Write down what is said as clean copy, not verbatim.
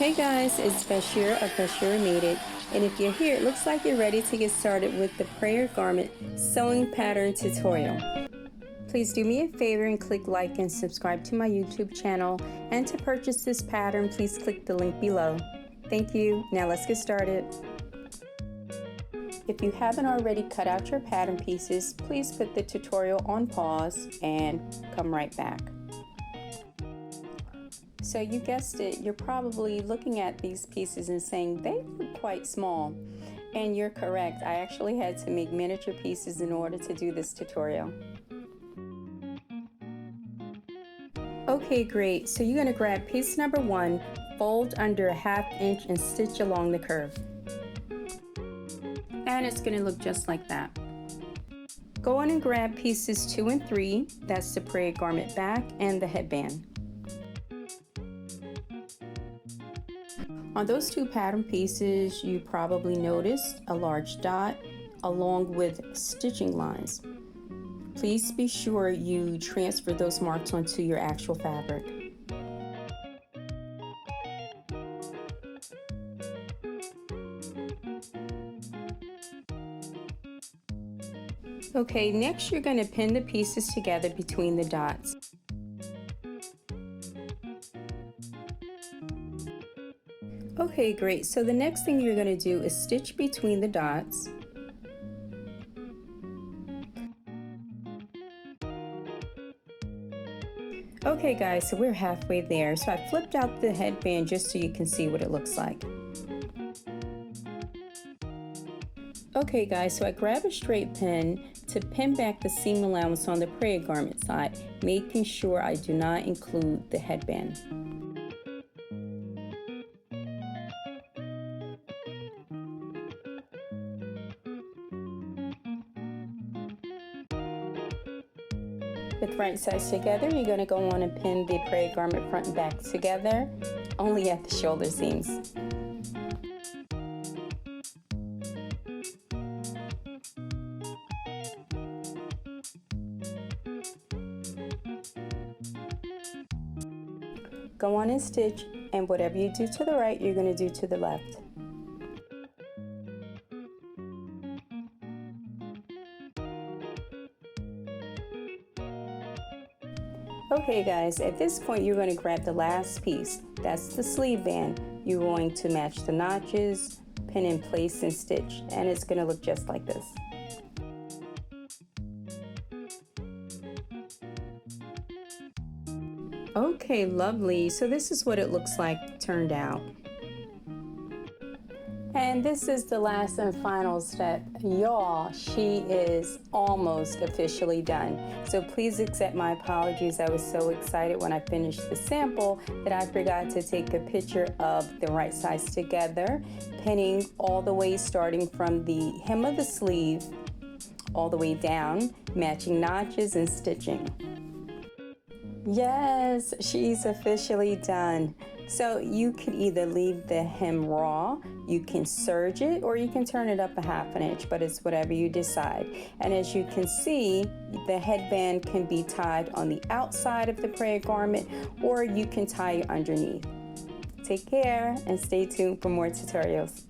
Hey guys, it's Bashir of Bashir Made It, and if you're here, it looks like you're ready to get started with the prayer garment sewing pattern tutorial. Please do me a favor and click like and subscribe to my YouTube channel, and to purchase this pattern, please click the link below. Thank you. Now let's get started. If you haven't already cut out your pattern pieces, please put the tutorial on pause and come right back. So you guessed it, you're probably looking at these pieces and saying they look quite small. And you're correct, I actually had to make miniature pieces in order to do this tutorial. Okay, great. So you're going to grab piece number 1, fold under a 1/2 inch and stitch along the curve. And it's going to look just like that. Go on and grab pieces 2 and 3, that's the prayer garment back and the headband. On those 2 pattern pieces, you probably noticed a large dot along with stitching lines. Please be sure you transfer those marks onto your actual fabric. Okay, next you're going to pin the pieces together between the dots. Okay, great. So the next thing you're going to do is stitch between the dots. Okay guys, so we're halfway there. So I flipped out the headband just so you can see what it looks like. Okay guys, so I grab a straight pin to pin back the seam allowance on the prayer garment side, making sure I do not include the headband. With right sides together, you're going to go on and pin the prayer garment front and back together, only at the shoulder seams. Go on and stitch, and whatever you do to the right, you're going to do to the left. Okay guys, at this point you're going to grab the last piece. That's the sleeve band. You're going to match the notches, pin in place and stitch, and it's going to look just like this. Okay, lovely. So this is what it looks like turned out. And this is the last and final step. Y'all, she is almost officially done. So please accept my apologies. I was so excited when I finished the sample that I forgot to take a picture of the right sides together, pinning all the way starting from the hem of the sleeve all the way down, matching notches and stitching. Yes, she's officially done. So you could either leave the hem raw, you can serge it, or you can turn it up a 1/2 inch, but it's whatever you decide. And as you can see, the headband can be tied on the outside of the prayer garment, or you can tie it underneath. Take care and stay tuned for more tutorials.